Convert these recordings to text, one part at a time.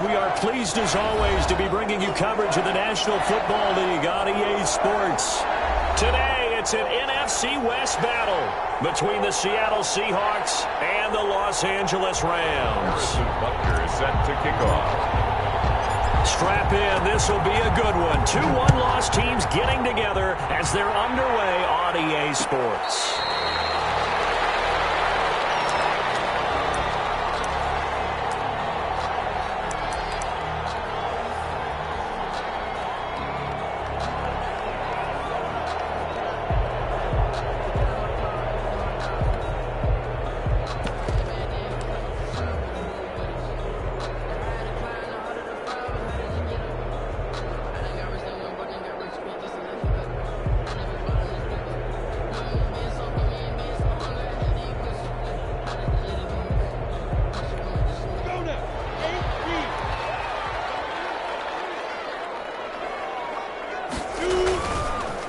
We are pleased, as always, to be bringing you coverage of the National Football League on EA Sports. Today, it's an NFC West battle between the Seattle Seahawks and the Los Angeles Rams. Buckner is set to kick off. Strap in. This will be a good one. Two one-loss teams getting together as they're underway on EA Sports.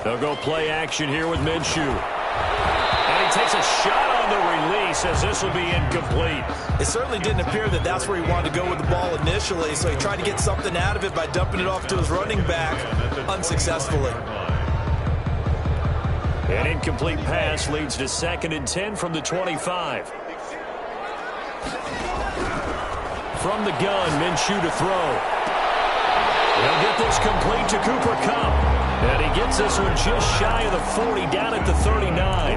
They'll go play action here with Minshew. And he takes a shot on the release as this will be incomplete. It certainly didn't appear that that's where he wanted to go with the ball initially, so he tried to get something out of it by dumping it off to his running back unsuccessfully. An incomplete pass leads to 2nd and 10 from the 25. From the gun, Minshew to throw. He'll get this complete to Cooper Kupp. And he gets this one just shy of the 40, down at the 39.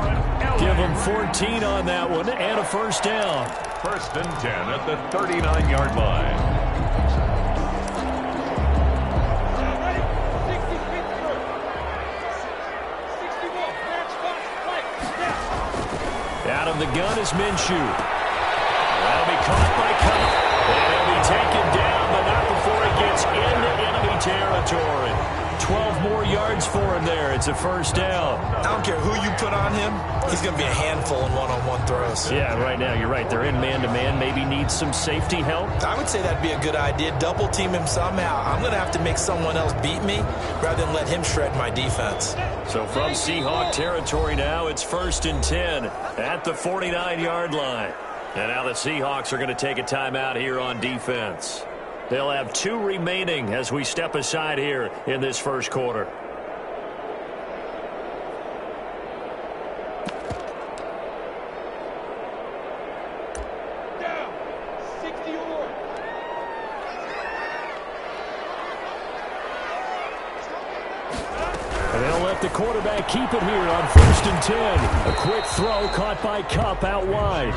Give him 14 on that one and a first down. 1st and 10 at the 39-yard line. Out of the gun is Minshew. That'll be caught by Kupp. And he'll be taken down, but not before he gets into enemy territory. 12 more yards for him there. It's a first down. I don't care who you put on him. He's going to be a handful in one-on-one throws. Yeah, right now, you're right. They're in man-to-man. Maybe needs some safety help. I would say that'd be a good idea. Double team him somehow. I'm going to have to make someone else beat me rather than let him shred my defense. So from Seahawk territory now, it's 1st and 10 at the 49-yard line. And now the Seahawks are going to take a timeout here on defense. They'll have 2 remaining as we step aside here in this first quarter. Down. 61. And they'll let the quarterback keep it here on 1st and 10. A quick throw caught by Kupp out wide.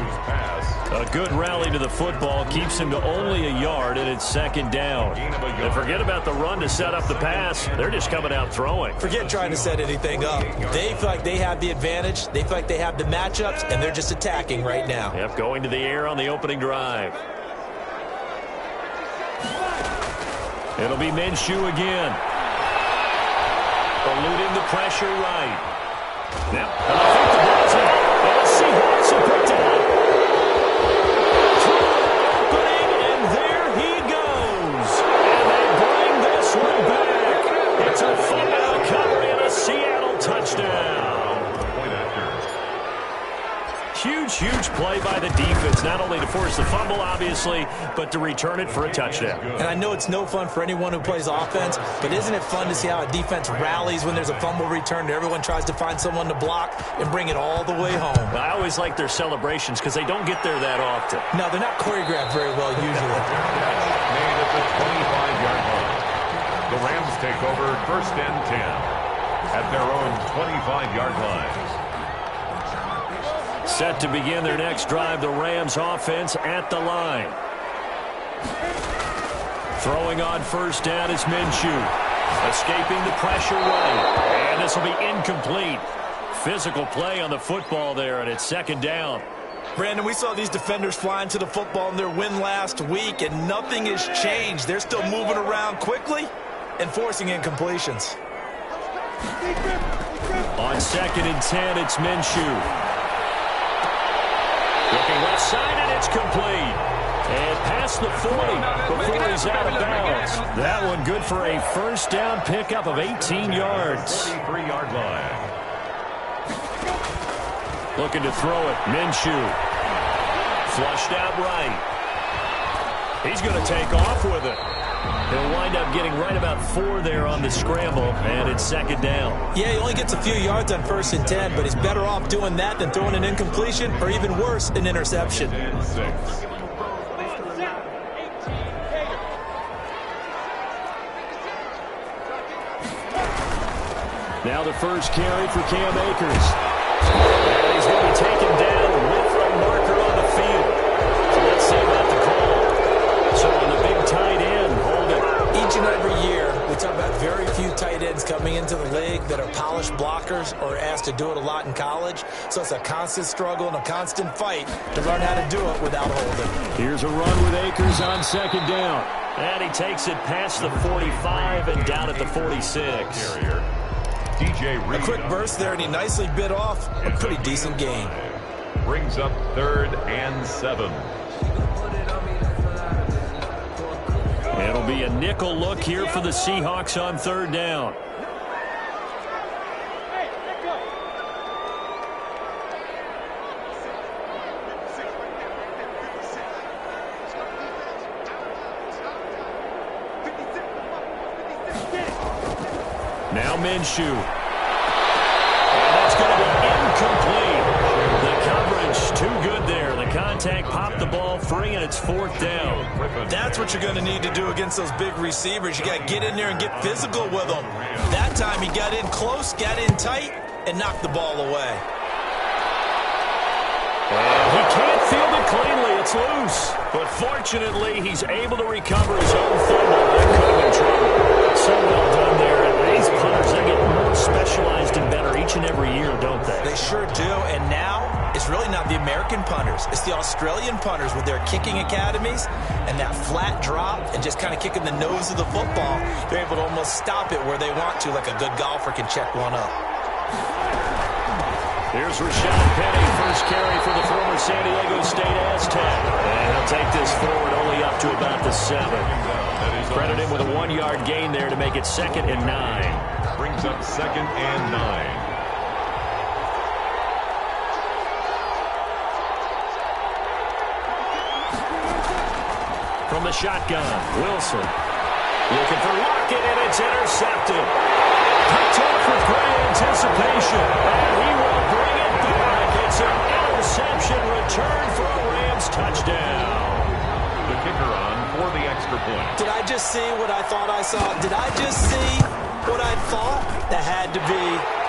A good rally to the football keeps him to only a yard, and it's 2nd down. And forget about the run to set up the pass. They're just coming out throwing. Forget trying to set anything up. They feel like they have the advantage. They feel like they have the matchups, and they're just attacking right now. Yep, going to the air on the opening drive. It'll be Minshew again. Eluding the pressure right. Now, I think the ball's in. And the Seahawks are put down. And there he goes. And they bring this one back. It's a fumble recovery and a Seattle touchdown. Huge play by the defense, not only to force the fumble, obviously, but to return it for a touchdown. And I know it's no fun for anyone who plays offense, but isn't it fun to see how a defense rallies when there's a fumble return and everyone tries to find someone to block and bring it all the way home? I always like their celebrations because they don't get there that often. No, they're not choreographed very well usually. Made at the 25-yard line. The Rams take over 1st and 10 at their own 25-yard line. Set to begin their next drive, the Rams offense at the line. Throwing on 1st down is Minshew. Escaping the pressure right. And a this will be incomplete. Physical play on the football there, and it's second down. Brandon, we saw these defenders flying to the football in their win last week, and nothing has changed. They're still moving around quickly and forcing incompletions. On 2nd and 10, it's Minshew. Looking left side, and it's complete. And past the 40 before he's out of bounds. That one good for a first down pickup of 18 yards. 43-yard line. Looking to throw it. Minshew. Flushed out right. He's going to take off with it. He'll wind up getting right about 4 there on the scramble, and it's second down. Yeah, he only gets a few yards on 1st and 10, but he's better off doing that than throwing an incompletion or even worse, an interception. And 6. Now the first carry for Cam Akers. And he's going to be taken down with a marker on the field. So let's see about the call. So on the big tight end, hold it. Each and every year, we talk about very few tight ends coming into the league that are polished blockers or asked to do it a lot in college. So it's a constant struggle and a constant fight to learn how to do it without holding. Here's a run with Akers on second down. And he takes it past the 45 and down at the 46. DJ A Reed. quick burst there, and he nicely bit off a pretty decent gain. Brings up 3rd and 7. It'll be a nickel look here for the Seahawks on 3rd down. Now Minshew. And that's going to be incomplete. The coverage too good there. The contact popped the ball free, and it's 4th down. That's what you're going to need to do against those big receivers. You got to get in there and get physical with them. That time he got in close, got in tight, and knocked the ball away. And he can't field it cleanly. It's loose. But fortunately, he's able to recover his own fumble. That could have been trouble. So well done there. And these punters, they get more specialized and better each and every year, don't they? They sure do. And now it's really not the American punters. It's the Australian punters with their kicking academies and that flat drop and just kind of kicking the nose of the football. They're able to almost stop it where they want to, like a good golfer can check one up. Here's Rashad Penny, first carry for the former San Diego State Aztec. And he'll take this forward only up to about the 7. Credit him with a 1-yard gain there to make it 2nd and 9. Brings up 2nd and 9. From the shotgun, Wilson. Looking for Lockett, and it's intercepted. Picked off with great anticipation. And he will bring it back. It's an interception return for a Rams touchdown. The kicker on for the extra point. Did I just see what I thought I saw? Did I just see what I thought? That had to be.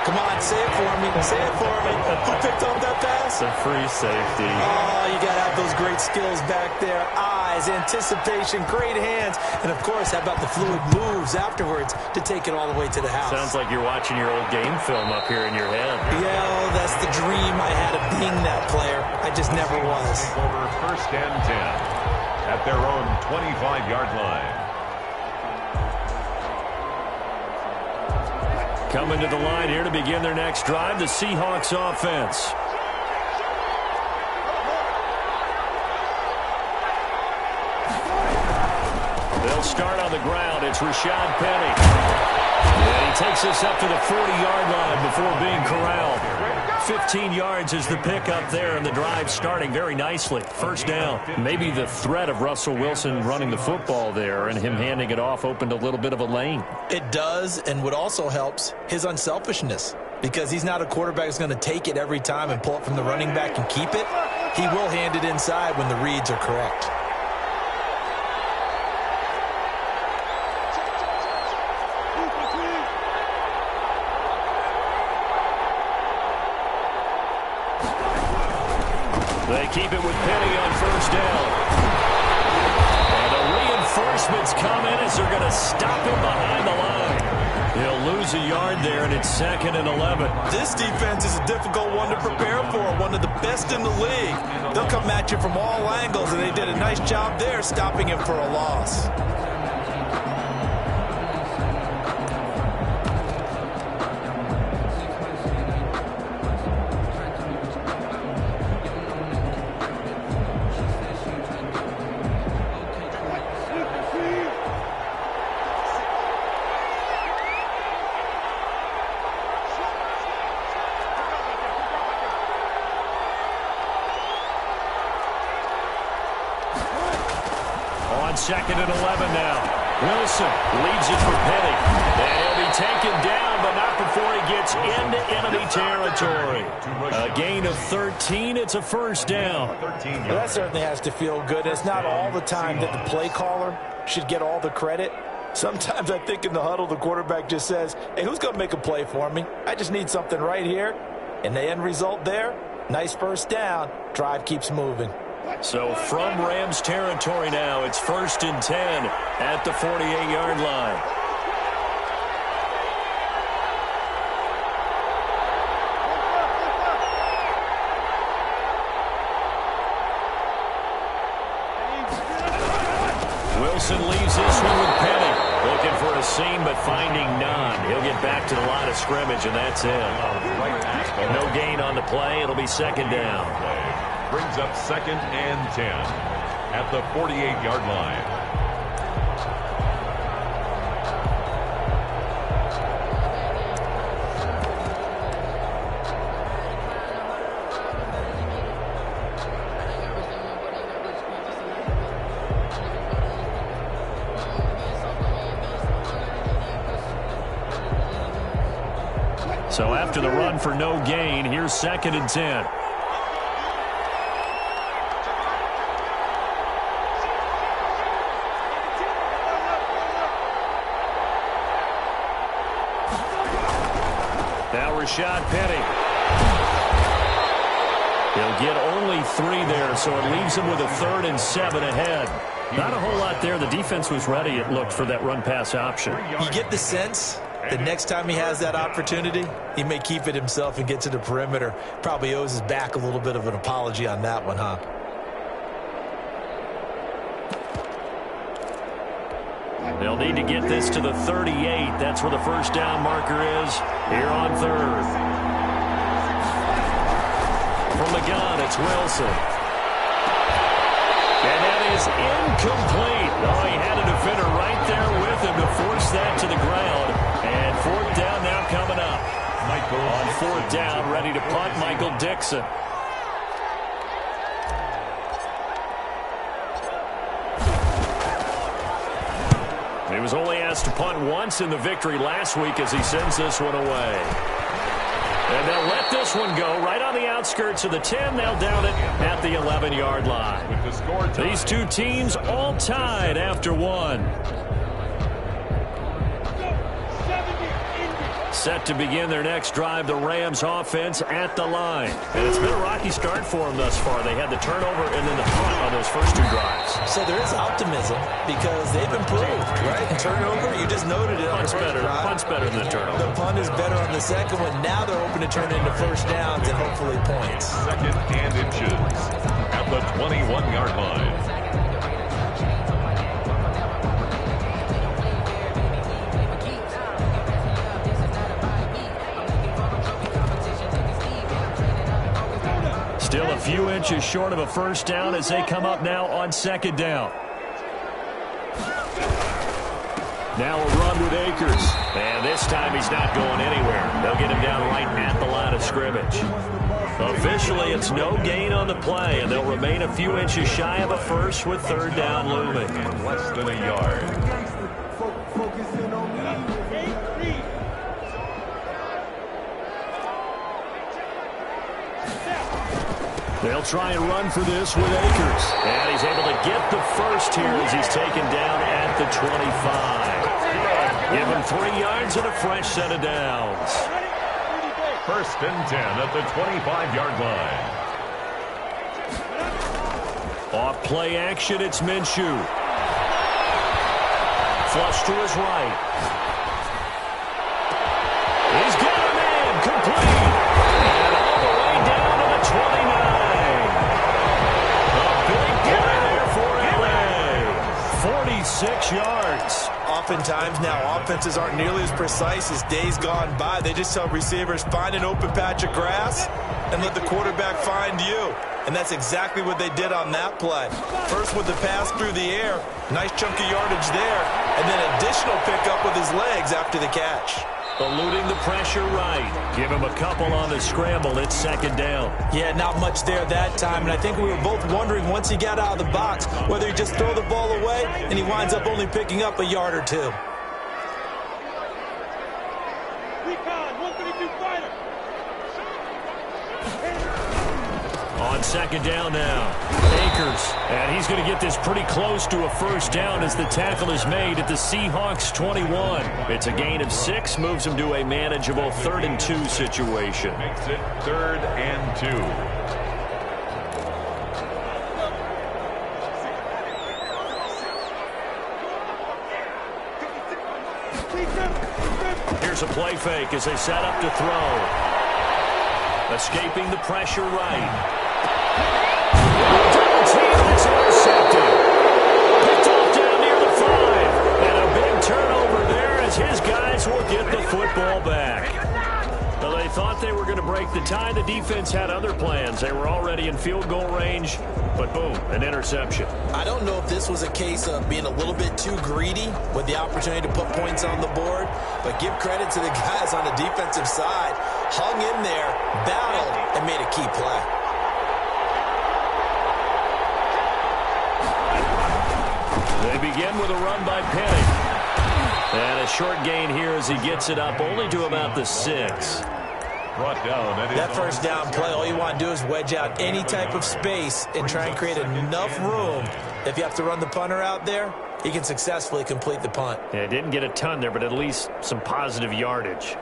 Come on, say it for me. Say it for me. Who picked up that pass? The free safety. Oh, you got to have those great skills back there. Eyes, anticipation, great hands. And, of course, how about the fluid moves afterwards to take it all the way to the house? Sounds like you're watching your old game film up here in your head. Yeah, oh, that's the dream I had of being that player. I just never was. Over 1st and 10 at their own 25-yard line. Coming to the line here to begin their next drive, the Seahawks offense. They'll start on the ground. It's Rashad Penny. And he takes this up to the 40-yard line before being corralled. 15 yards is the pickup there, and the drive starting very nicely. First down. Maybe the threat of Russell Wilson running the football there and him handing it off opened a little bit of a lane. It does, and what also helps, his unselfishness. Because he's not a quarterback who's going to take it every time and pull it from the running back and keep it. He will hand it inside when the reads are correct. They keep it with Penny on first down. And the reinforcements come in as they're going to stop him behind the line. He'll lose a yard there, and it's 2nd and 11. This defense is a difficult one to prepare for, one of the best in the league. They'll come at you from all angles, and they did a nice job there stopping him for a loss. On 2nd and 11 now. Wilson leads it for Penny. And he'll be taken down, but not before he gets into enemy territory. A gain of 13. It's a first down. Well, that certainly has to feel good. It's not all the time that the play caller should get all the credit. Sometimes I think in the huddle, the quarterback just says, hey, who's going to make a play for me? I just need something right here. And the end result there, nice first down. Drive keeps moving. So from Rams territory now, it's 1st and 10 at the 48-yard line. Wilson leaves this one with Penny. Looking for a seam, but finding none. He'll get back to the line of scrimmage, and that's it. No gain on the play. It'll be 2nd down. Brings up 2nd and 10 at the 48-yard line. So after the run for no gain, here's 2nd and 10. Now Rashad Penny. He'll get only 3 there, so it leaves him with a 3rd and 7 ahead. Not a whole lot there. The defense was ready, it looked, for that run-pass option. You get the sense that next time he has that opportunity, he may keep it himself and get to the perimeter. Probably owes his back a little bit of an apology on that one, huh? They'll need to get this to the 38. That's where the first down marker is here on 3rd. From the gun, it's Wilson. And that is incomplete. Oh, he had a defender right there with him to force that to the ground. And 4th down now coming up. On 4th down, ready to punt, Michael Dixon. He was only asked to punt once in the victory last week as he sends this one away. And they'll let this one go right on the outskirts of the 10. They'll down it at the 11-yard line. These two teams all tied after one. Set to begin their next drive, the Rams offense at the line. And it's been a rocky start for them thus far. They had the turnover and then the punt on those first 2 drives. So there is optimism because they've improved, right? Turnover, you just noted it. Punt's better than the turnover. The punt is better on the second one. Now they're hoping to turn into first downs and hopefully points. 2nd and inches at the 21-yard line. Still a few inches short of a first down as they come up now on 2nd down. Now a run with Akers. And this time he's not going anywhere. They'll get him down right at the line of scrimmage. Officially, it's no gain on the play, and they'll remain a few inches shy of a first with 3rd down looming. Less than a yard. They'll try and run for this with Akers. And he's able to get the first here as he's taken down at the 25. Give him 3 yards and a fresh set of downs. 1st and 10 at the 25-yard line. Off play action, it's Minshew. Flush to his right. oftentimes now offenses aren't nearly as precise as days gone by. They just tell receivers, find an open patch of grass and let the quarterback find you. And that's exactly what they did on that play. First with the pass through the air, nice chunk of yardage there, and then additional pickup with his legs after the catch. Eluding the pressure right. Give him a couple on the scramble. It's second down. Yeah, not much there that time, and I think we were both wondering once he got out of the box whether he just throw the ball away and he winds up only picking up a yard or two. Recon, 132 fighter. On second down now, Akers. And he's going to get this pretty close to a first down as the tackle is made at the Seahawks 21. It's a gain of 6, moves him to a manageable 3rd and 2 situation. Makes it 3rd and 2. Here's a play fake as they set up to throw. Escaping the pressure right. Double team, it's intercepted. Picked off down near the 5. And a big turnover there as his guys will get the football back. Well, they thought they were going to break the tie. The defense had other plans. They were already in field goal range. But boom, an interception. I don't know if this was a case of being a little bit too greedy with the opportunity to put points on the board, but give credit to the guys on the defensive side. Hung in there, battled, and made a key play. They begin with a run by Penny. And a short gain here as he gets it up only to about the 6. Brought down. That first down play, all you want to do is wedge out any type of space and try and create enough room. If you have to run the punter out there, he can successfully complete the punt. Yeah, didn't get a ton there, but at least some positive yardage.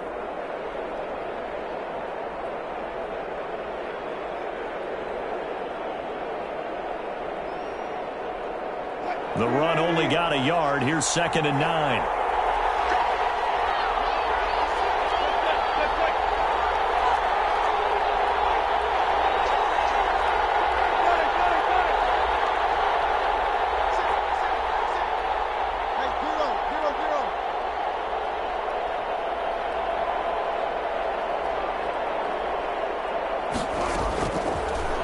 The run only got a yard. Here's 2nd and 9.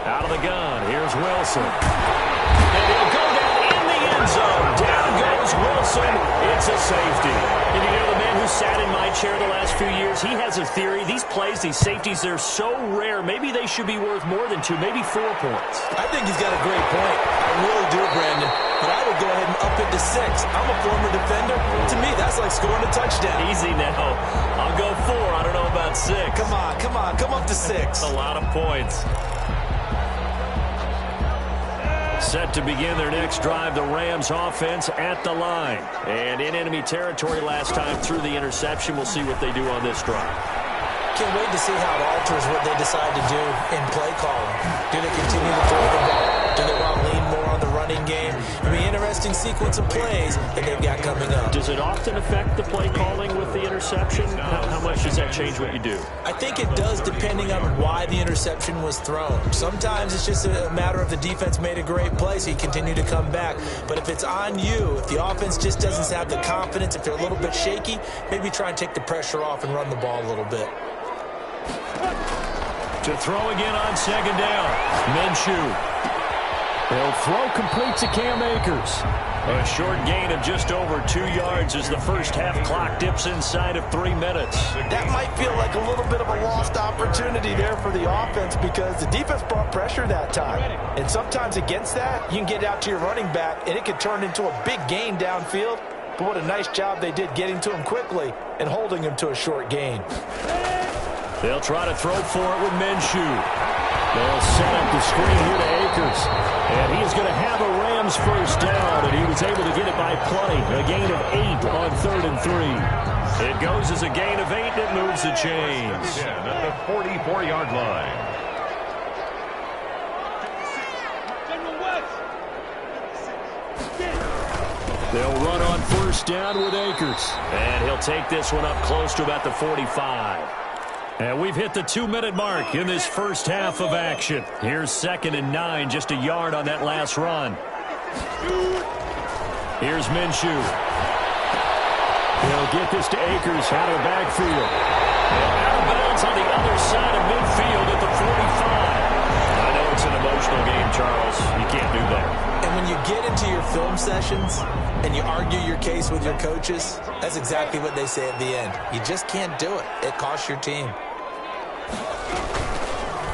Out of the gun, here's Wilson. And he'll go down in the end zone. Down goes Wilson. It's a safety. And you know, the man who sat in my chair the last few years, he has a theory. These plays, these safeties, they're so rare. Maybe they should be worth more than 2, maybe 4 points. I think he's got a great point. I really do, Brandon. But I would go ahead and up it to 6. I'm a former defender. To me, that's like scoring a touchdown. Easy now. I'll go 4. I don't know about 6. Come on. Come up to 6. A lot of points. Set to begin their next drive, the Rams offense at the line. And in enemy territory last time through the interception. We'll see what they do on this drive. Can't wait to see how it alters what they decide to do in play calling. Do they continue to throw the ball? Do they want to lean more on the running game? It'll be an interesting sequence of plays that they've got coming up. Does it often affect the play calling with the interception? How much does that change what you do? I think it does depending on why the interception was thrown. Sometimes it's just a matter of the defense made a great play, so you continue to come back. But if it's on you, if the offense just doesn't have the confidence, if they're a little bit shaky, maybe try and take the pressure off and run the ball a little bit. To throw again on second down, Minshew. They'll throw complete to Cam Akers. A short gain of just over 2 yards as the first half clock dips inside of 3 minutes. That might feel like a little bit of a lost opportunity there for the offense because the defense brought pressure that time. And sometimes against that, you can get out to your running back, and it can turn into a big gain downfield. But what a nice job they did getting to him quickly and holding him to a short gain. They'll try to throw for it with Minshew. They'll set up the screen here to Akers. And he is going to have a Rams first down, and he was able to get it by plenty. A gain of 8 on 3rd and 3. It goes as a gain of 8, and it moves the chains. At the 44-yard line. They'll run on first down with Akers. And he'll take this one up close to about the 45. And we've hit the 2-minute mark in this first half of action. Here's 2nd and 9, just a yard on that last run. Here's Minshew. He'll get this to Akers out of the backfield. Out of bounds on the other side of midfield at the 45. I know it's an emotional game, Charles. You can't do that. And when you get into your film sessions and you argue your case with your coaches, that's exactly what they say at the end. You just can't do it. It costs your team.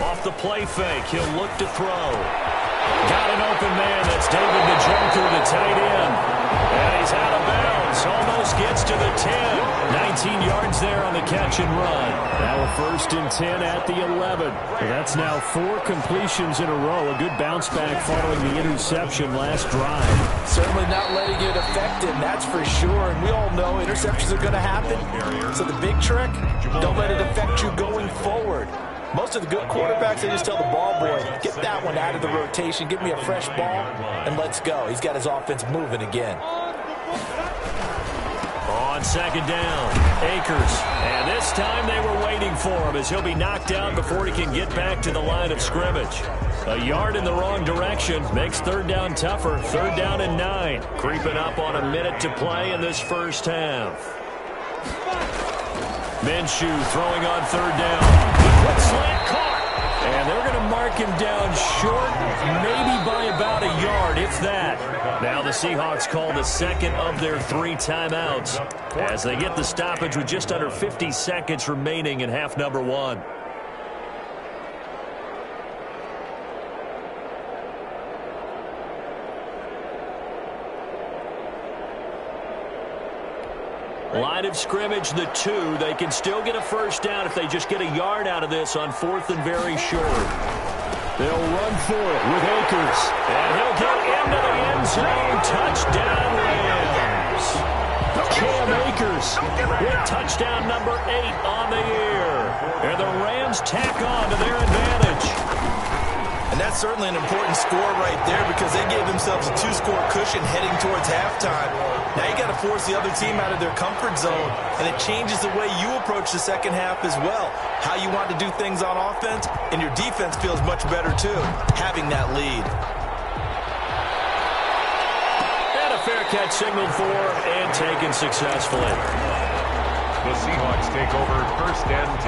Off the play fake, he'll look to throw. Got an open man. That's David Njoku, the tight end. And he's out of bounds. Almost gets to the 10. 19 yards there on the catch and run. Now a 1st and 10 at the 11. That's now 4 completions in a row. A good bounce back following the interception last drive. Certainly not letting it affect him, that's for sure. And we all know interceptions are going to happen. So the big trick, don't let it affect you going forward. Most of the good quarterbacks, they just tell the ball boy, get that one out of the rotation, give me a fresh ball, and let's go. He's got his offense moving again. On 2nd down, Akers. And this time they were waiting for him as he'll be knocked down before he can get back to the line of scrimmage. A yard in the wrong direction makes 3rd down tougher. 3rd down and 9. Creeping up on a minute to play in this first half. Minshew throwing on 3rd down. Quick slant caught. And they're going to mark him down short, maybe by about a yard, if that. Now the Seahawks call the 2nd of their 3 timeouts as they get the stoppage with just under 50 seconds remaining in half number 1. Line of scrimmage, the 2. They can still get a 1st down if they just get a yard out of this on 4th and very short. They'll run for it with Akers. And he'll get into the end zone. Touchdown, Rams. Cam Akers with touchdown number 8 on the year. And the Rams tack on to their advantage. And that's certainly an important score right there because they gave themselves a 2-score cushion heading towards halftime. Now you got to force the other team out of their comfort zone, and it changes the way you approach the second half as well. How you want to do things on offense, and your defense feels much better too, having that lead. And a fair catch signaled for and taken successfully. The Seahawks take over 1st and 10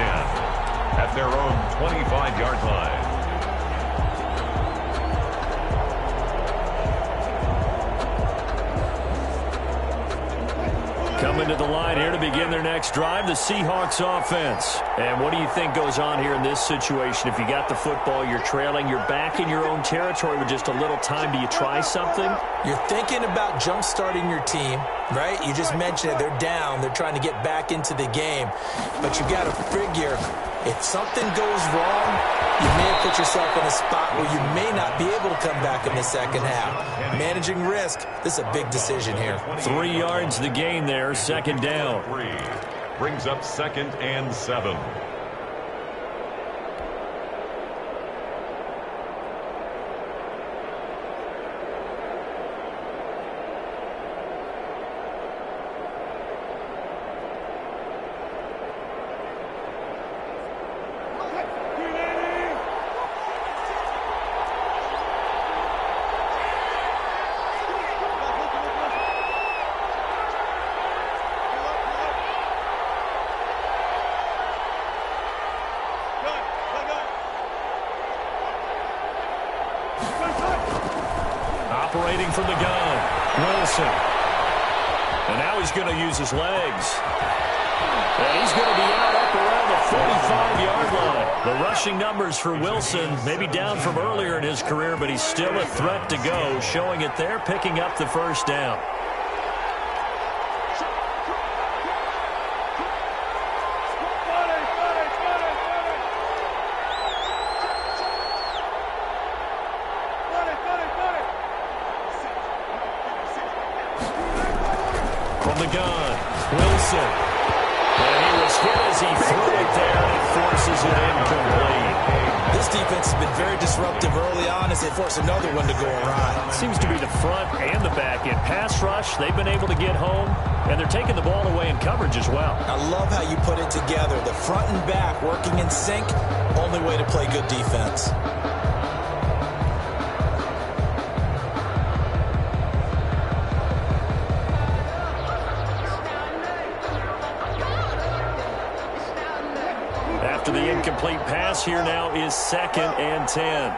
at their own 25-yard line. Coming to the line here to begin their next drive, the Seahawks offense. And what do you think goes on here in this situation? If you got the football, you're trailing, you're back in your own territory with just a little time. Do you try something? You're thinking about jump-starting your team, right? You just mentioned it. They're down. They're trying to get back into the game. But you got to figure, if something goes wrong, you may have put yourself in a spot where you may not be able to come back in the second half. Managing risk, this is a big decision here. 3 yards the gain there, 2nd down. 3 brings up 2nd and 7. Operating from the gun, Wilson. And now he's going to use his legs. And he's going to be out up around the 45-yard line. The rushing numbers for Wilson, maybe down from earlier in his career, but he's still a threat to go, showing it there, picking up the 1st down. From the gun, Wilson. And he was hit as he threw it there, and it forces it incomplete. This defense has been very disruptive early on as they force another one to go awry. Seems to be the front and the back end. Pass rush, they've been able to get home, and they're taking the ball away in coverage as well. I love how you put it together. The front and back working in sync, only way to play good defense. after the incomplete pass. Here now is 2nd and 10.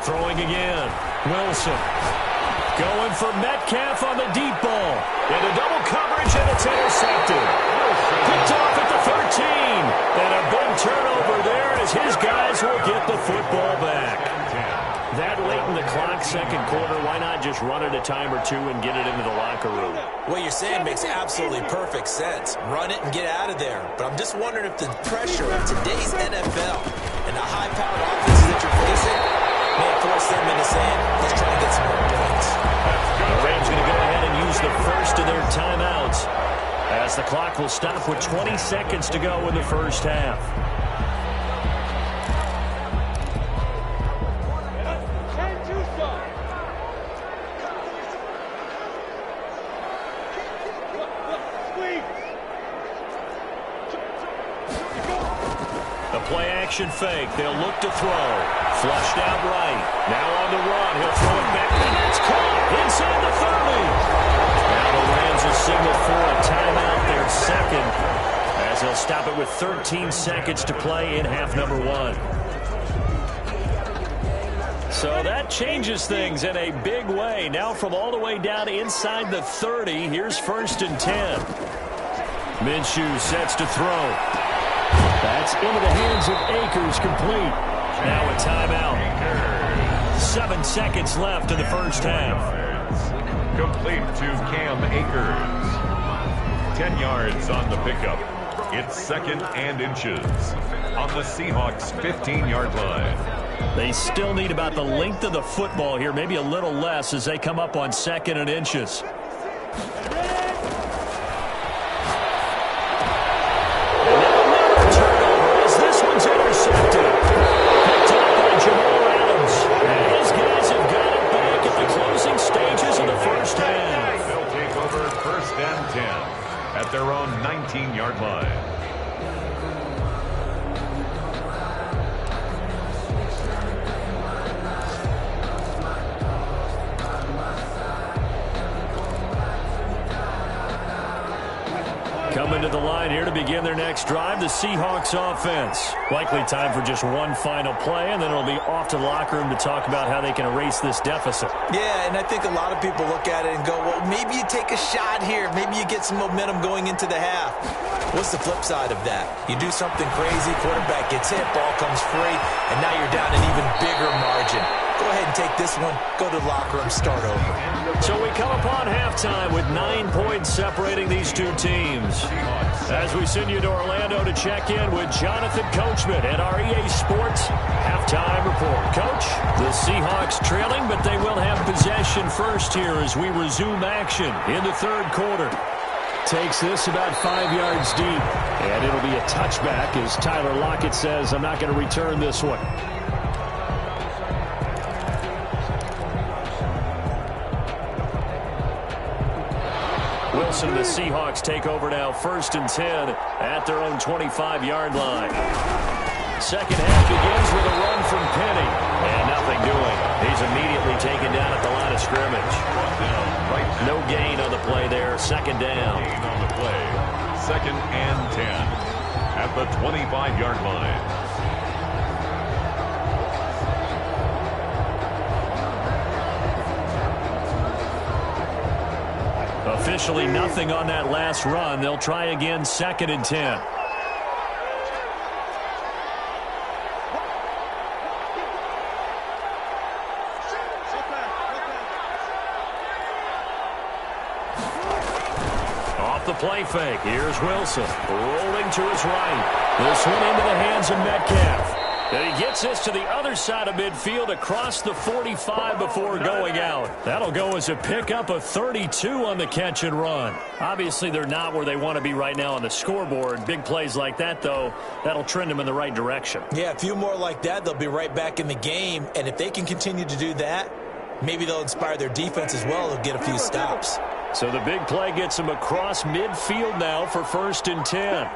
Throwing again. Wilson. Going for Metcalf on the deep ball. Into double coverage, and it's intercepted. Picked off at the 13. And a big turnover there as his guys will get the football back. That late in the clock, second quarter, why not just run it a time or two and get it into the locker room? What you're saying makes absolutely perfect sense. Run it and get out of there. But I'm just wondering if the pressure of today's NFL and the high-powered offenses that you're facing may force them into saying, let's try to get some more points. The Rams going to go ahead and use the first of their timeouts as the clock will stop with 20 seconds to go in the first half. Action fake. They'll look to throw. Flushed out right. Now on the run. He'll throw it back. And it's caught inside the 30. Now the Rams will signal for a timeout, their second, as they'll stop it with 13 seconds to play in half number 1. So that changes things in a big way. Now from all the way down inside the 30, here's 1st and 10. Minshew sets to throw. That's into the hands of Akers, complete. Now a timeout. 7 seconds left in the first half. Complete to Cam Akers. 10 yards on the pickup. It's 2nd and inches on the Seahawks' 15-yard line. They still need about the length of the football here, maybe a little less as they come up on 2nd and inches. At their own 19-yard line. Coming to the line here to begin their next drive, the Seahawks offense. Likely time for just one final play, and then it'll be off to the locker room to talk about how they can erase this deficit. Yeah, and I think a lot of people look at it and go, well, maybe you take a shot here. Maybe you get some momentum going into the half. What's the flip side of that? You do something crazy, quarterback gets hit, ball comes free, and now you're down an even bigger margin. Go ahead and take this one, go to the locker room, start over. So we come upon halftime with 9 points separating these two teams. As we send you to Orlando to check in with Jonathan Coachman at our EA Sports Halftime Report. Coach, the Seahawks trailing, but they will have possession first here as we resume action in the third quarter. Takes this about 5 yards deep, and it'll be a touchback as Tyler Lockett says, I'm not going to return this one. Wilson and the Seahawks take over now, 1st and 10 at their own 25-yard line. Second half begins with a run from Penny, and nothing doing. He's immediately taken down at the line of scrimmage. No gain on the play there, 2nd down. Gain on the play, 2nd and 10 at the 25-yard line. Officially nothing on that last run. They'll try again, 2nd and 10. Off the play fake. Here's Wilson. Rolling to his right. This one into the hands of Metcalf. And he gets this to the other side of midfield across the 45 before going out. That'll go as a pickup of 32 on the catch and run. Obviously, they're not where they want to be right now on the scoreboard. Big plays like that, though, that'll trend them in the right direction. Yeah, a few more like that, they'll be right back in the game. And if they can continue to do that, maybe they'll inspire their defense as well. They'll get a few stops. So the big play gets them across midfield now for 1st and 10.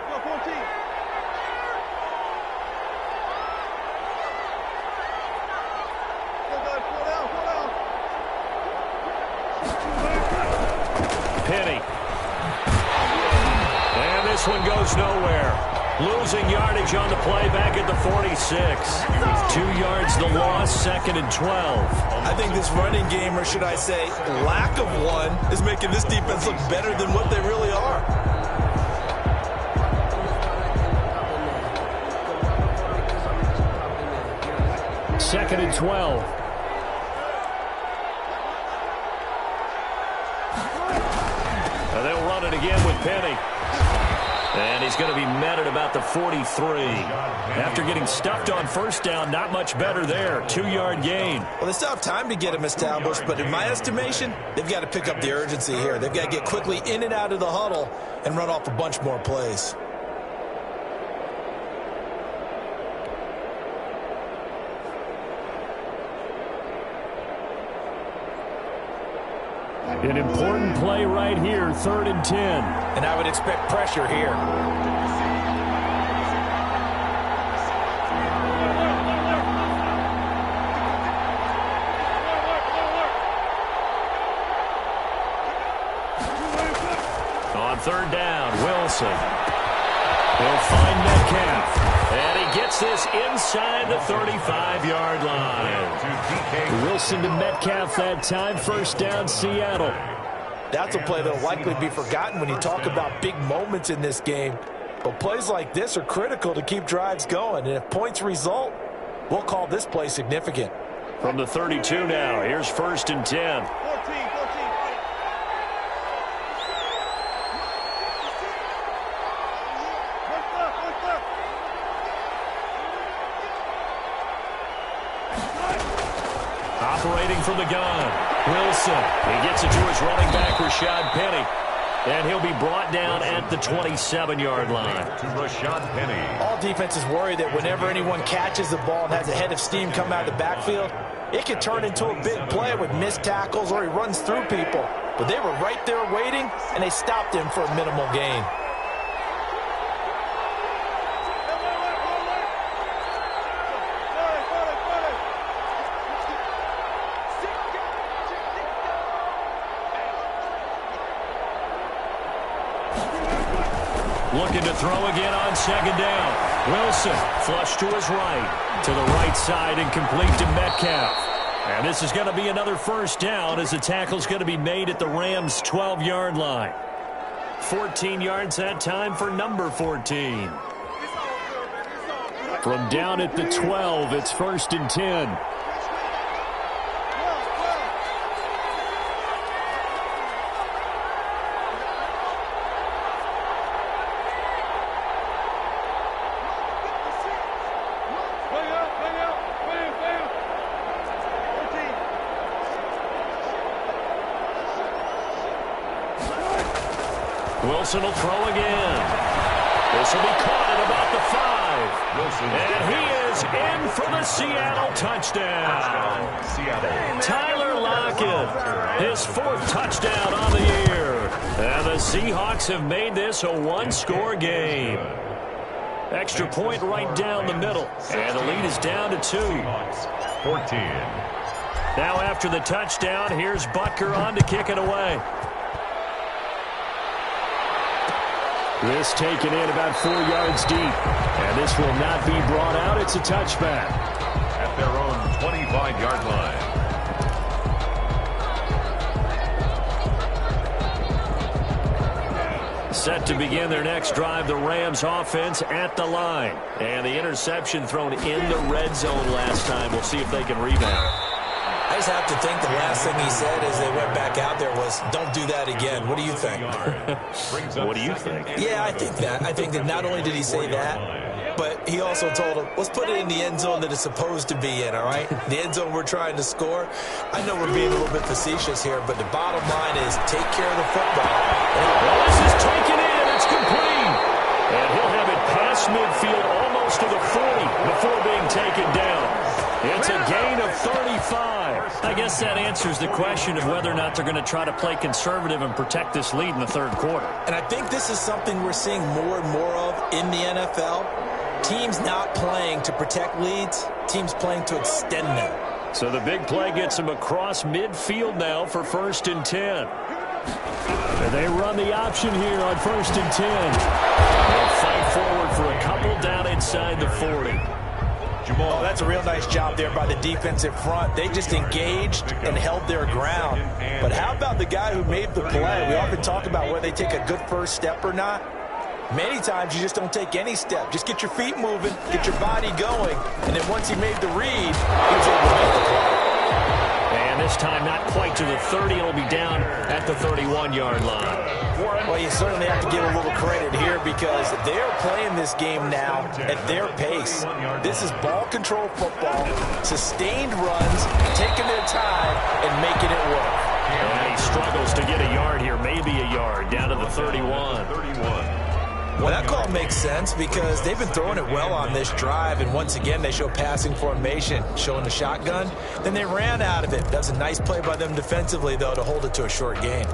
goes nowhere. Losing yardage on the play back at the 46. 2 yards the loss, 2nd and 12. I think this running game, or should I say lack of one, is making this defense look better than what they really are. Second and 12. And they'll run it again with Penny. And he's going to be met at about the 43. After getting stuffed on first down, not much better there. 2-yard gain. Well, they still have time to get him established, but in my estimation, they've got to pick up the urgency here. They've got to get quickly in and out of the huddle and run off a bunch more plays. An important play right here, 3rd and 10. And I would expect pressure here. On 3rd down, Wilson. He'll find Metcalf. And he gets this inside the 35-yard line. Wilson to Metcalf that time. First down, Seattle. That's a play that will likely be forgotten when you talk about big moments in this game. But plays like this are critical to keep drives going. And if points result, we'll call this play significant. From the 32 now, here's 1st and 10. 14. Operating from the gun, Wilson. He gets it to his running back, Rashad Penny. And he'll be brought down at the 27-yard line. To Rashad Penny. All defenses worry that whenever anyone catches the ball and has a head of steam come out of the backfield, it can turn into a big play with missed tackles or he runs through people. But they were right there waiting, and they stopped him for a minimal gain. Looking to throw again on 2nd down. Wilson flush to his right. To the right side and complete to Metcalf. And this is going to be another first down as the tackle's going to be made at the Rams' 12-yard line. 14 yards that time for number 14. From down at the 12, it's 1st and 10. Wilson will throw again. This will be caught at about the 5. And he is in for the Seattle touchdown. Seattle. Tyler Lockett, his 4th touchdown on the year. And the Seahawks have made this a 1-score game. Extra point right down the middle. And the lead is down to 2. 14. Now after the touchdown, here's Butker on to kick it away. This taken in about 4 yards deep. And this will not be brought out. It's a touchback. At their own 25-yard line. Set to begin their next drive, the Rams offense at the line. And the interception thrown in the red zone last time. We'll see if they can rebound. I just have to think the last thing he said as they went back out there was, don't do that again. What do you think? What do you think? Yeah, I think that. I think that not only did he say that, but he also told him, let's put it in the end zone that it's supposed to be in, all right? The end zone we're trying to score. I know we're being a little bit facetious here, but the bottom line is take care of the football. Well, this is taken in. It's complete. And he'll have it past midfield almost to the 40 before being taken down. It's a gain of 35. I guess that answers the question of whether or not they're going to try to play conservative and protect this lead in the 3rd quarter. And I think this is something we're seeing more and more of in the NFL. Teams not playing to protect leads, teams playing to extend them. So the big play gets him across midfield now for 1st and 10. And they run the option here on 1st and 10. They'll fight forward for a couple down inside the 40. Oh, that's a real nice job there by the defensive front. They just engaged and held their ground. But how about the guy who made the play? We often talk about whether they take a good first step or not. Many times you just don't take any step. Just get your feet moving, get your body going, and then once he made the read, he was able to make the play. And this time not quite to the 30. It'll be down at the 31-yard line. Well, you certainly have to give a little credit here because they're playing this game now at their pace. This is ball control football, sustained runs, taking their time, and making it work. And he struggles to get a yard here, maybe a yard, down to the 31. Well, that call makes sense because they've been throwing it well on this drive, and once again they show passing formation, showing the shotgun. Then they ran out of it. That was a nice play by them defensively, though, to hold it to a short gain.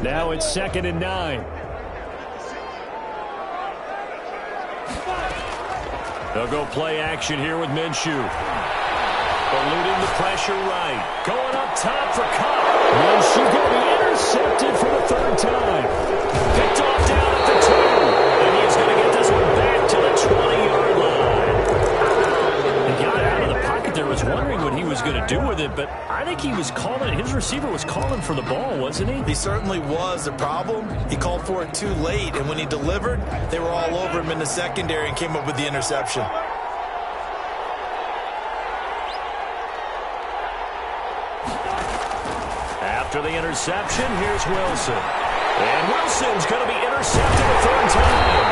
Now it's 2nd and 9. They'll go play action here with Minshew. Eluding the pressure right. Going up top for Cup. Minshew going to be intercepted for the 3rd time. Picked off down at the 2. And he's going to get this one back to the 20-yard line. He got out of the pocket there. Was wondering what he was going to do with it, but I think he was calling. His receiver was calling for the ball, wasn't he? He certainly was. The problem, he called for it too late, and when he delivered, they were all over him in the secondary and came up with the interception. After the interception, here's Wilson. And Wilson's going to be intercepted a 3rd time.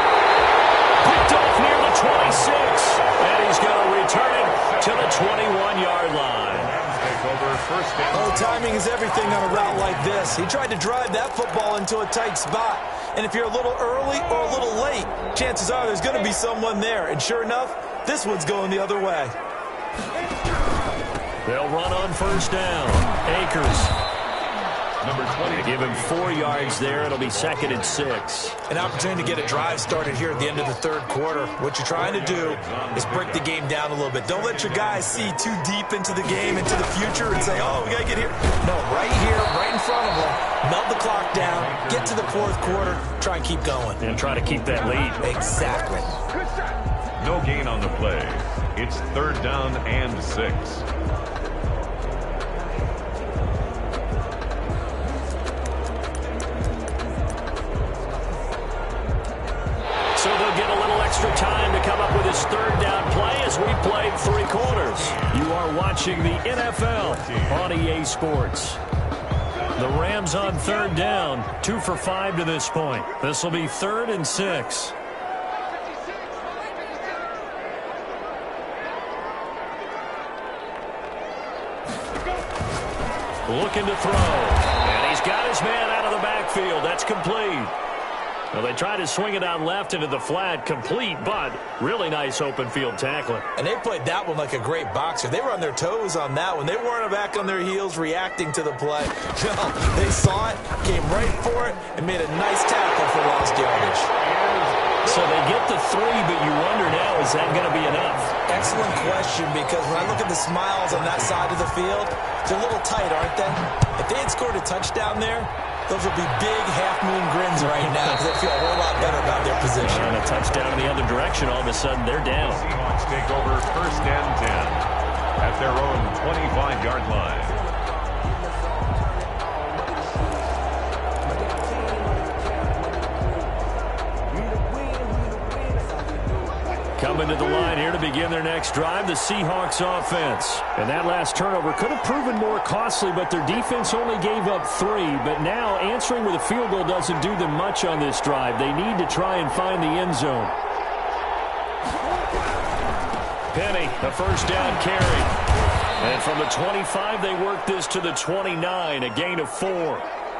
Picked off near the 26. And he's going to return it to the 21-yard line. Oh, timing is everything on a route like this. He tried to drive that football into a tight spot. And if you're a little early or a little late, chances are there's going to be someone there. And sure enough, this one's going the other way. They'll run on 1st down. Akers. Number 20. They give him 4 yards there. It'll be 2nd and 6. An opportunity to get a drive started here at the end of the 3rd quarter. What you're trying to do is break the game down a little bit. Don't let your guys see too deep into the game, into the future, and say, oh, we got to get here. No, right here, right in front of them. Melt the clock down, get to the 4th quarter, try and keep going. And try to keep that lead. Exactly. No gain on the play. It's 3rd down and 6. So they'll get a little extra time to come up with his 3rd down play as we played 3 quarters. You are watching the NFL on EA Sports. The Rams on 3rd down, 2 for 5 to this point. This will be 3rd and 6. Looking to throw. And he's got his man out of the backfield. That's complete. Well, they tried to swing it out left into the flat, complete, but really nice open field tackling. And they played that one like a great boxer. They were on their toes on that one. They weren't back on their heels reacting to the play. No, they saw it, came right for it, and made a nice tackle for lost yardage. So they get the 3, but you wonder now, is that going to be enough? Excellent question, because when I look at the smiles on that side of the field, they're a little tight, aren't they? If they had scored a touchdown there, those would be big half-moon grins right now because they feel a whole lot better about their position. And a touchdown in the other direction, all of a sudden they're down. Seahawks take over 1st and 10 at their own 25-yard line. Coming to the line here to begin their next drive, the Seahawks offense. And that last turnover could have proven more costly, but their defense only gave up 3. But now answering with a field goal doesn't do them much on this drive. They need to try and find the end zone. Penny, the 1st down carry. And from the 25, they work this to the 29, a gain of 4.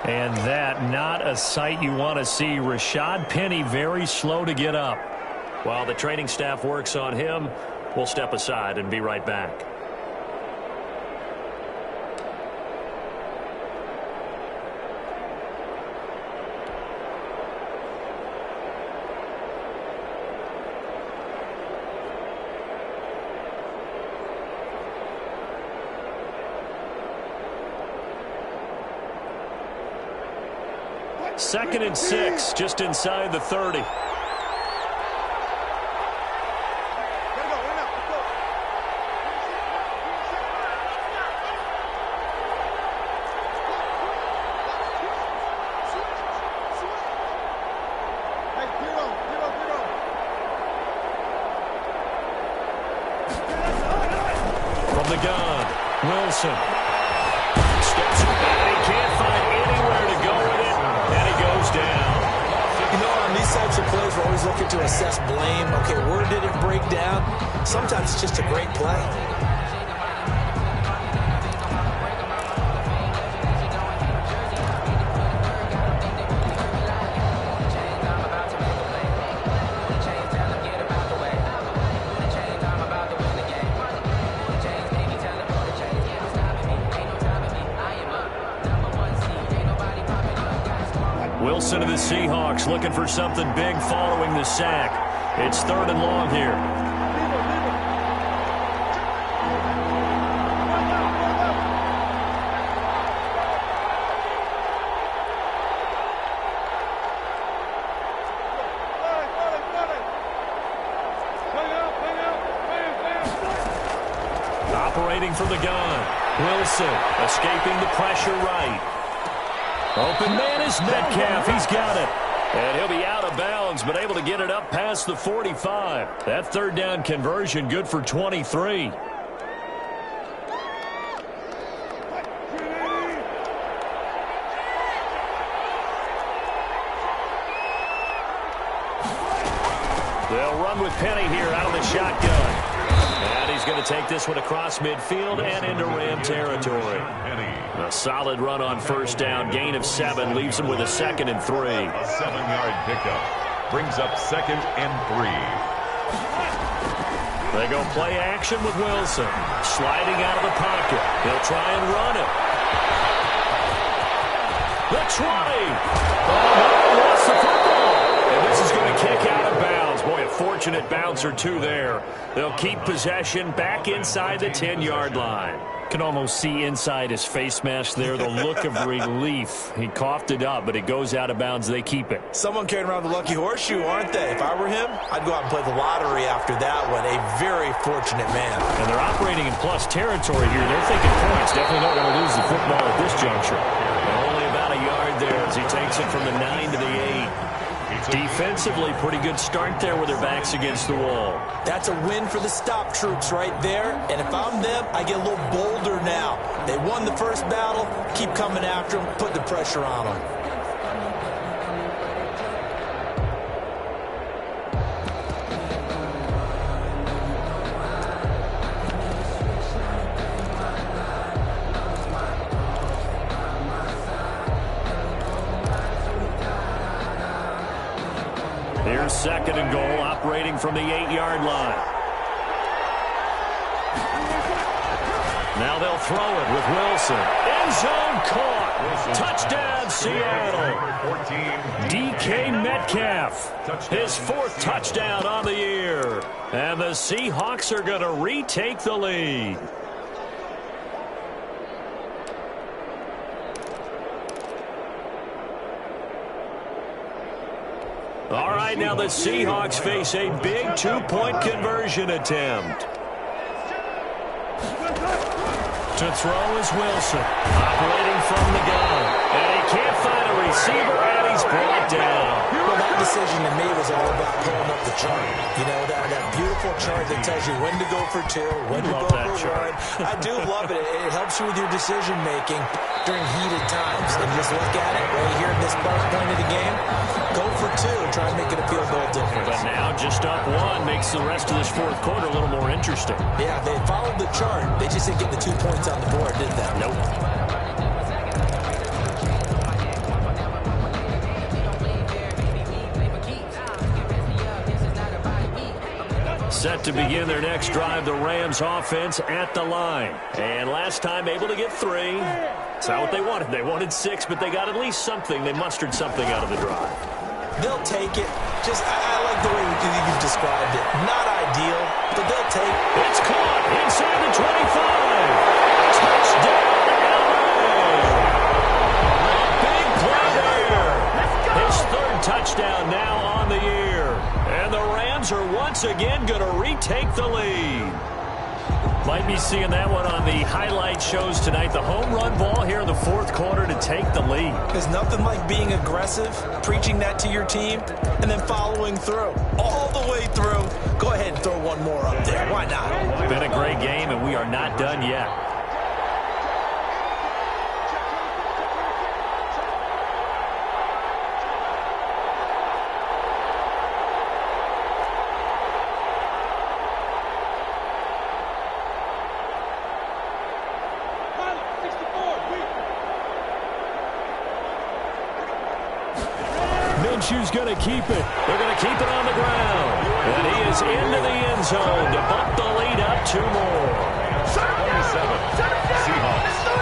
And that, not a sight you want to see. Rashad Penny very slow to get up. While the training staff works on him, we'll step aside and be right back. 2nd and 6, just inside the 30. From the gun, Wilson steps back. He can't find anywhere to go with it, and he goes down. You know, on these types of plays, we're always looking to assess blame. Okay, where did it break down? Sometimes it's just a great play. Wilson of the Seahawks looking for something big following the sack. It's 3rd and long here. Operating from the gun. Wilson escaping the pressure right. Open man is Metcalf. He's got it. And he'll be out of bounds, but able to get it up past the 45. That 3rd down conversion good for 23. They'll run with Penny here out of the shotgun. And he's going to take this one across midfield and into Ram territory. A solid run on 1st down. Gain of 7 leaves him with a 2nd and 3. A 7-yard pickup brings up 2nd and 3. They go play action with Wilson. Sliding out of the pocket. He'll try and run it. The 20. Oh, lost the football. And this is going to kick out of bounds. Boy, a fortunate bounce or two there. They'll keep possession back inside the 10-yard line. Can almost see inside his face mask there, the look of relief. He coughed it up, but it goes out of bounds. They keep it. Someone carrying around the lucky horseshoe, aren't they? If I were him, I'd go out and play the lottery after that one. A very fortunate man. And they're operating in plus territory here. They're thinking points. Definitely not going to lose the football at this juncture. And only about a yard there as he takes it from the 9 to the 8. Defensively, pretty good start there with their backs against the wall. That's a win for the stop troops right there. And if I'm them, I get a little bolder now. They won the first battle. Keep coming after them. Put the pressure on them. Here's 2nd and goal, operating from the 8-yard line. Now they'll throw it with Wilson. End zone caught. Touchdown, Seattle. DK Metcalf, his 4th touchdown on the year. And the Seahawks are going to retake the lead. All right, now the Seahawks face a big 2-point conversion attempt. To throw is Wilson, operating from the gun. And he can't find a receiver, and he's brought down. Well, that decision to me was all about pulling up the chart. You know, that beautiful chart that tells you when to go for 2, when to go for 1. I do love it. It helps you with your decision-making during heated times. And just look at it right here at this point of the game. Go for 2, try and make it a field goal difference. But now just up 1 makes the rest of this 4th quarter a little more interesting. Yeah, they followed the chart. They just didn't get the 2 points on the board, did they? Nope. Set to begin their next drive, the Rams offense at the line. And last time able to get 3. It's not what they wanted. They wanted 6, but they got at least something. They mustered something out of the drive. They'll take it. I like the way you've described it. Not ideal, but they'll take it. It's caught inside the 25. Touchdown, LA. A big play there. again, going to retake the lead. Might be seeing that one on the highlight shows tonight. The home run ball here in the fourth quarter to take the lead. There's nothing like being aggressive, preaching that to your team, and then following through. All the way through. Go ahead and throw one more up there. Why not? Been a great game, and we are not done yet. Minshew's going to keep it. They're going to keep it on the ground. And he is into the end zone to bump the lead up 2 more. 27. Seahawks 20.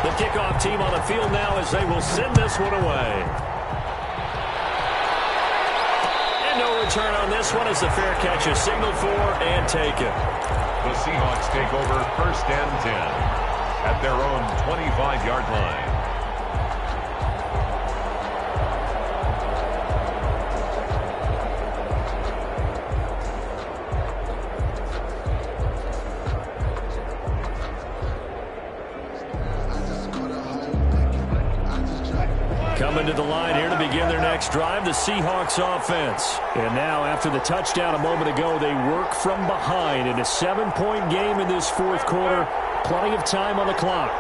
The kickoff team on the field now as they will send this one away. And no return on this one as the fair catch is signaled for and taken. The Seahawks take over 1st and 10 at their own 25-yard line. Coming to the line here to begin their next drive, the Seahawks offense. And now, after the touchdown a moment ago, they work from behind in a 7-point game in this fourth quarter. Plenty of time on the clock.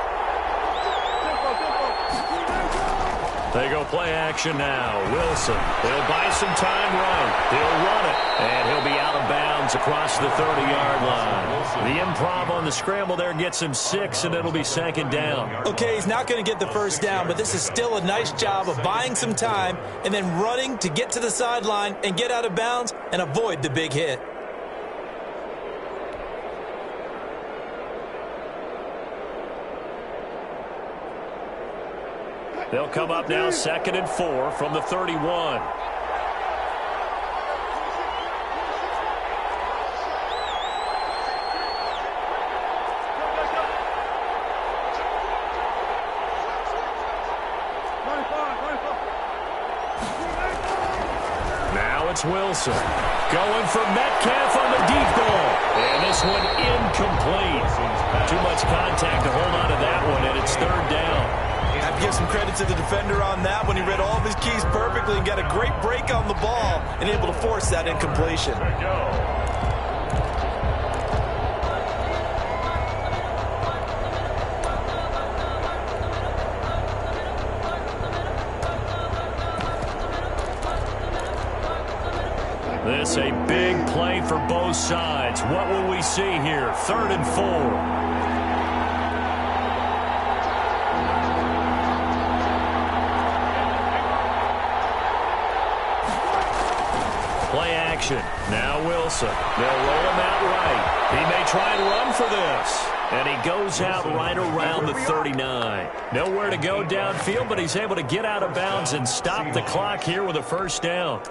They go play action now. Wilson, he'll buy some time right. He'll run it, and he'll be out of bounds across the 30-yard line. The improv on the scramble there gets him 6, and it'll be 2nd down. Okay, he's not going to get the first down, but this is still a nice job of buying some time and then running to get to the sideline and get out of bounds and avoid the big hit. They'll come up now 2nd and 4 from the 31. Now it's Wilson. Going for Metcalf on the deep ball. And this one incomplete. Too much contact to hold on to that one, and it's 3rd down. I have to give some credit to the defender on that when he read all of his keys perfectly and got a great break on the ball and able to force that incompletion. This a big play for both sides. What will we see here? 3rd and 4. Play action. Now Wilson. They'll roll him out right. He may try and run for this. And he goes out right around the 39. Nowhere to go downfield, but he's able to get out of bounds and stop the clock here with a 1st down.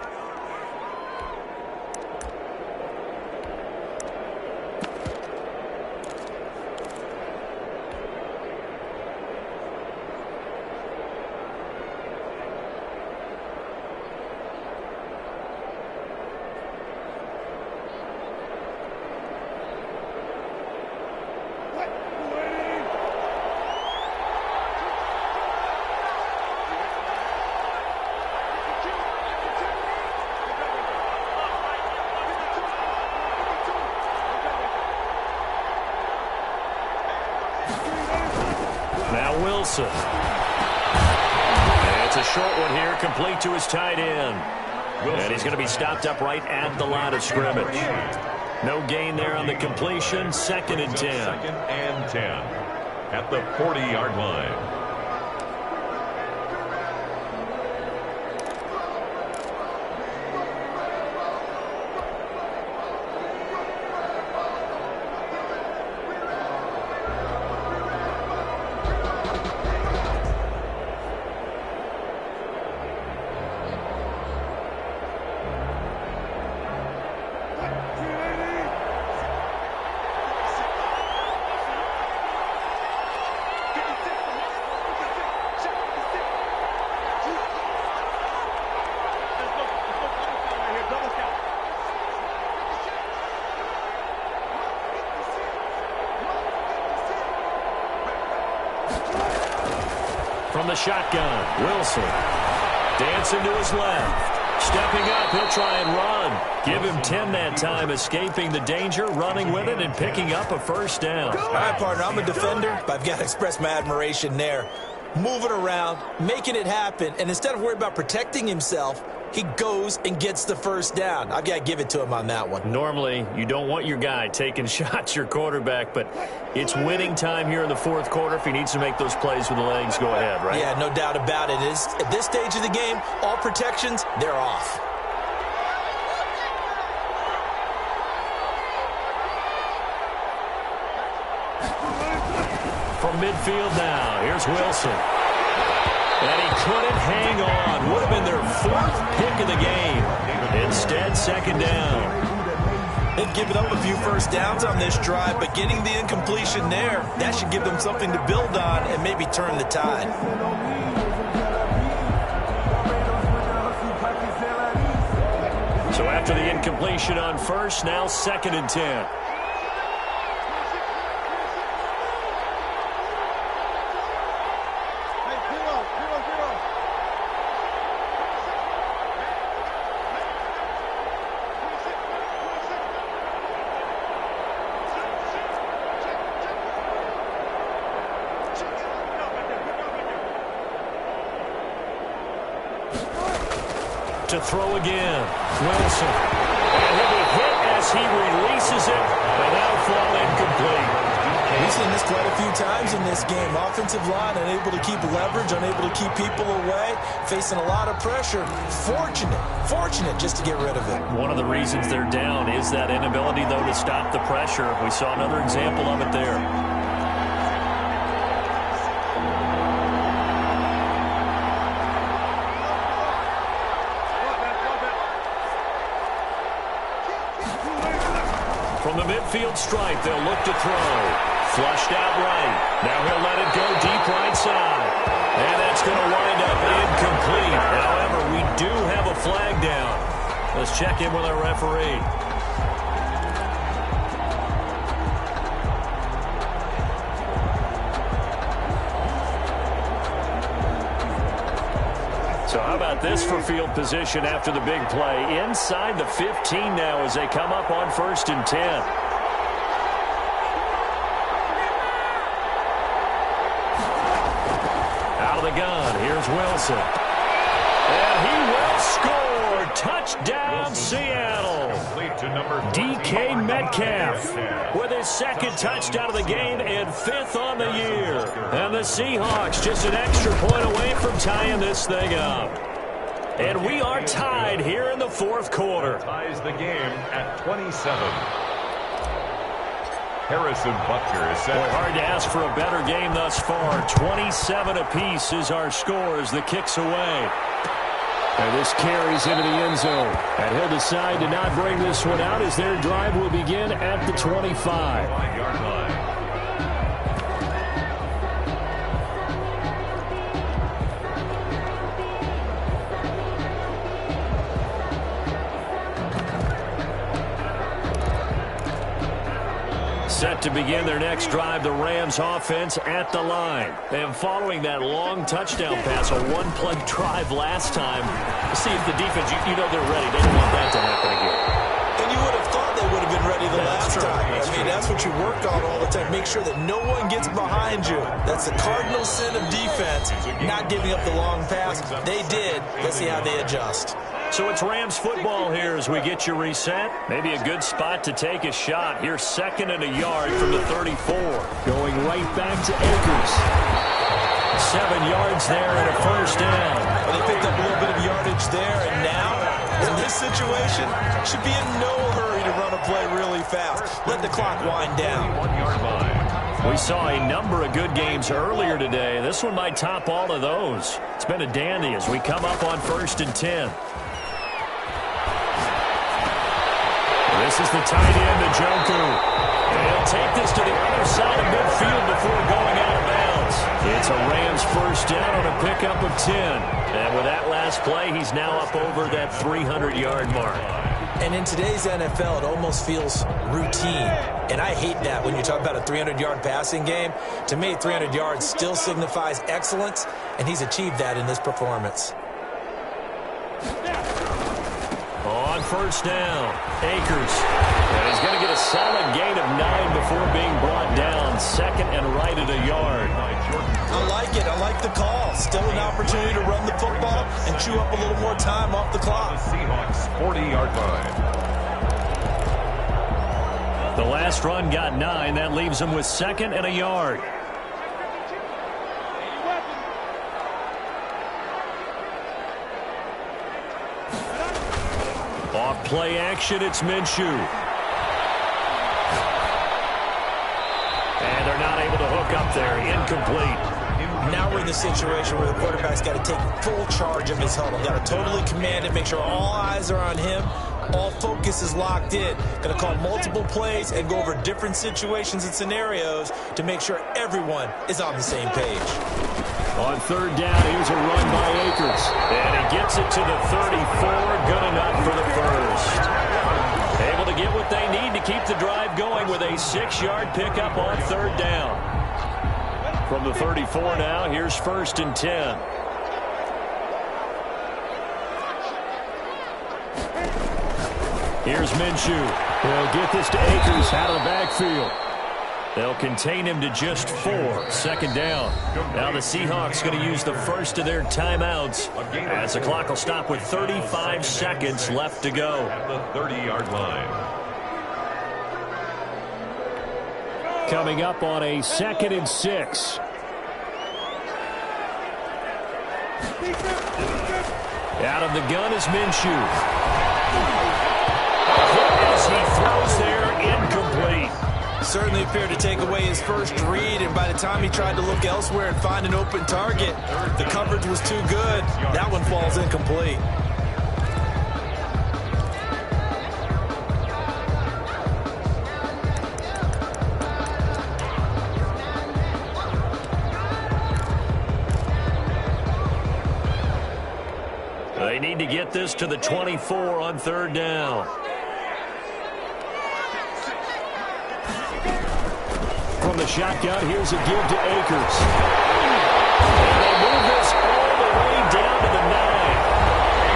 Wilson. And it's a short one here, complete to his tight end. And he's going to be stopped up right at the line of scrimmage. No gain there on the completion. 2nd and 10. 2nd and 10 at the 40-yard line. the shotgun. Wilson dancing to his left. Stepping up, he'll try and run. Give him 10 that time, escaping the danger, running with it, and picking up a first down. All right, partner, I'm a defender, but I've got to express my admiration there. Moving around, making it happen, and instead of worrying about protecting himself, he goes and gets the first down. I've got to give it to him on that one. Normally, you don't want your guy taking shots, your quarterback, but it's winning time here in the fourth quarter. If he needs to make those plays with the legs, go ahead, right? Yeah, no doubt about it. At this stage of the game, all protections, they're off. From midfield now, here's Wilson. And he couldn't hang on. Would have been their fourth pick of the game. Instead, second down. They've given up a few first downs on this drive, but getting the incompletion there, that should give them something to build on and maybe turn the tide. So after the incompletion on first, now second and 10. To throw again, Wilson. And he'll be hit as he releases it, and that'll fall incomplete. We've seen this quite a few times in this game. Offensive line unable to keep leverage, unable to keep people away, facing a lot of pressure. Fortunate just to get rid of it. One of the reasons they're down is that inability, though, to stop the pressure. We saw another example of it there. From the midfield stripe, they'll look to throw. Flushed out right. Now he'll let it go deep right side. And that's going to wind up incomplete. However, we do have a flag down. Let's check in with our referee. So how about this for field position after the big play? Inside the 15 now as they come up on first and 10. Out of the gun, here's Wilson. And he will score. Touchdown, Seattle. DK Metcalf with his second touchdown of the game and fifth on the year. And the Seahawks just an extra point away from tying this thing up. And we are tied here in the fourth quarter. Ties the game at 27. Harrison Butker is set. Boy, hard to ask for a better game thus far. 27 apiece is our score as the kick's away. And this carries into the end zone. And he'll decide to not bring this one out as their drive will begin at the 25. 5-yard line. Set to begin their next drive, the Rams offense at the line. And following that long touchdown pass, a one-play drive last time, see if the defense, you know they're ready. They don't want that to happen again. And you would have thought they would have been ready the last time. That's what you work on all the time. Make sure that no one gets behind you. That's the cardinal sin of defense, not giving up the long pass. They did. Let's see how they adjust. So it's Rams football here as we get you reset. Maybe a good spot to take a shot. Here's second and a yard from the 34. Going right back to Akers. 7 yards there and a first down. Well, they picked up a little bit of yardage there, and now, in this situation, should be in no hurry to run a play really fast. Let the clock wind down. 1-yard line. We saw a number of good games earlier today. This one might top all of those. It's been a dandy as we come up on first and 10. This is the tight end, Njoku. He'll take this to the other side of midfield before going out of bounds. It's a Rams first down on a pickup of 10. And with that last play, he's now up over that 300-yard mark. And in today's NFL, it almost feels routine. And I hate that when you talk about a 300-yard passing game. To me, 300 yards still signifies excellence, and he's achieved that in this performance. On first down, Akers. And he's going to get a solid gain of 9 before being brought down. Second and right at a yard. I like it. I like the call. Still an opportunity to run the football and chew up a little more time off the clock. The Seahawks 40-yard line. The last run got 9. That leaves him with second and a yard. Off play action, it's Minshew. And they're not able to hook up there. Incomplete. Now we're in the situation where the quarterback's got to take full charge of his huddle. Got to totally command it, make sure all eyes are on him. All focus is locked in. Going to call multiple plays and go over different situations and scenarios to make sure everyone is on the same page. On third down, here's a run by Akers. And he gets it to the 34. Good enough for the first. Able to get what they need to keep the drive going with a 6-yard pickup on third down. From the 34 now, here's first and 10. Here's Minshew. He'll get this to Akers out of the backfield. They'll contain him to just 4. Second down. Now the Seahawks going to use the first of their timeouts as the clock will stop with 35 seconds left to go. At the 30-yard line. Coming up on a 2nd and 6. Out of the gun is Minshew. As he throws there, incomplete. Certainly appeared to take away his first read, and by the time he tried to look elsewhere and find an open target, the coverage was too good. That one falls incomplete. They need to get this to the 24 on third down. From the shotgun, here's a give to Akers. And they move this all the way down to the 9.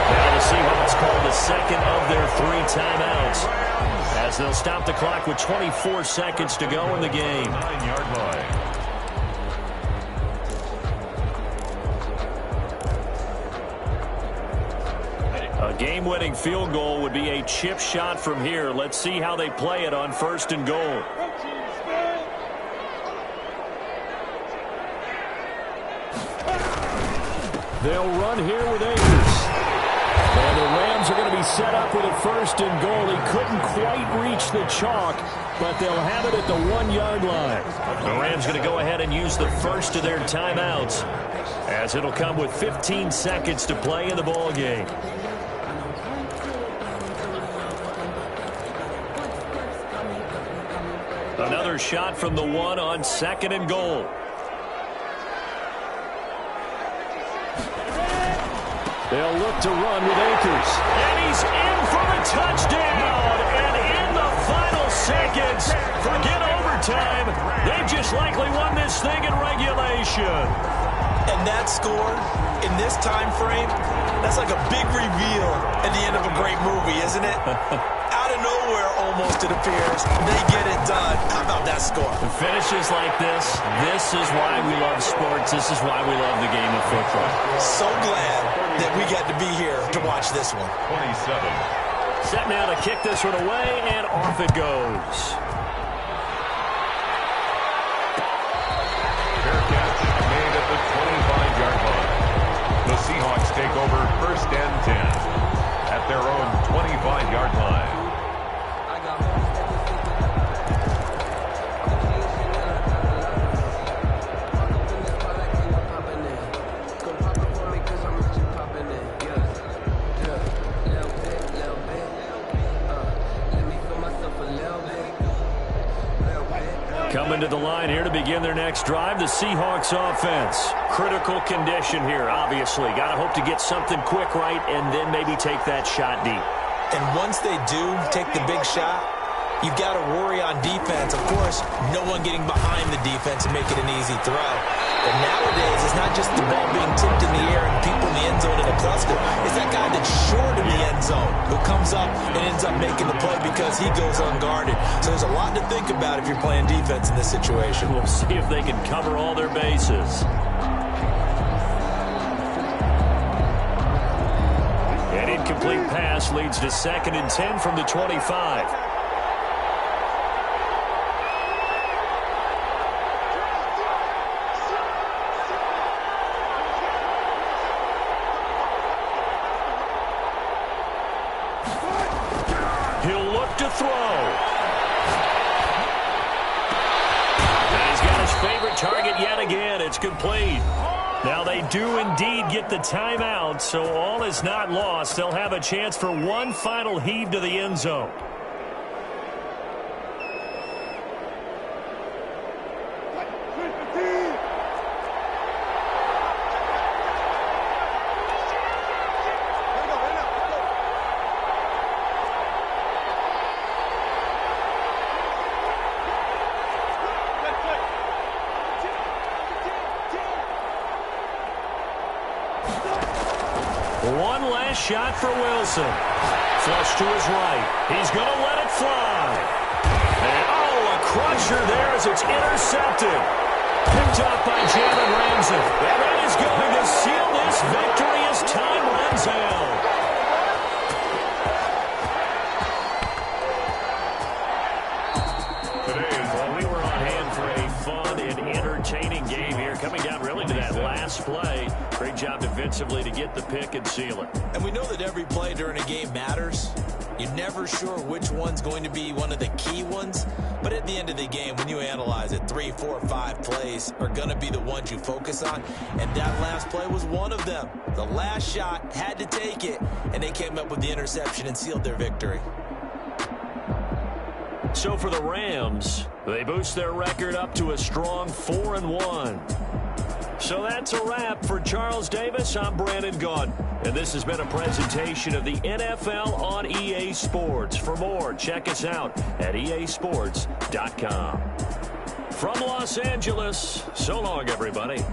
Now the Seahawks call the second of their 3 timeouts as they'll stop the clock with 24 seconds to go in the game. 9-yard line. A game-winning field goal would be a chip shot from here. Let's see how they play it on first and goal. They'll run here with Akers. And the Rams are going to be set up with a first and goal. He couldn't quite reach the chalk, but they'll have it at the 1-yard line. The Rams going to go ahead and use the first of their timeouts as it'll come with 15 seconds to play in the ball game. Another shot from the 1 on 2nd and goal. They'll look to run with Akers. And he's in for the touchdown. And in the final seconds, forget overtime. They've just likely won this thing in regulation. And that score, in this time frame, that's like a big reveal at the end of a great movie, isn't it? Out of nowhere, almost, it appears. They get it done. How about that score? Finishes like this is why we love sports. This is why we love the game of football. So glad that we got to be here to watch this one. 27. Set now to kick this one away, and off it goes. Fair catch made at the 25-yard line. The Seahawks take over first and 10 at their own 25-yard line. Coming to the line here to begin their next drive, the Seahawks offense. Critical condition here, obviously. Got to hope to get something quick right and then maybe take that shot deep. And once they do take the big shot, you've got to worry on defense. Of course, no one getting behind the defense and make it an easy throw. But nowadays, it's not just the ball being tipped in the air and people in the end zone in a cluster. It's that guy that's short in the end zone who comes up and ends up making the play because he goes unguarded. So there's a lot to think about if you're playing defense in this situation. We'll see if they can cover all their bases. An incomplete pass leads to 2nd and 10 from the 25. He'll look to throw. And he's got his favorite target yet again. It's complete. Now they do indeed get the timeout, so all is not lost. They'll have a chance for one final heave to the end zone. One last shot for Wilson. Flush to his right. He's going to let it fly. And, a crusher there as it's intercepted. Picked up by Jalen Ramsey. And that is going to seal this victory as time runs out. We were on hand for a fun and entertaining game here. Coming down really to that last play. Great job defensively to get the pick and seal it. And we know that every play during a game matters. You're never sure which one's going to be one of the key ones. But at the end of the game, when you analyze it, 3, 4, 5 plays are going to be the ones you focus on. And that last play was one of them. The last shot had to take it, and they came up with the interception and sealed their victory. So for the Rams, they boost their record up to a strong 4-1. So that's a wrap for Charles Davis. I'm Brandon Gaudin, and this has been a presentation of the NFL on EA Sports. For more, check us out at easports.com. From Los Angeles, so long, everybody.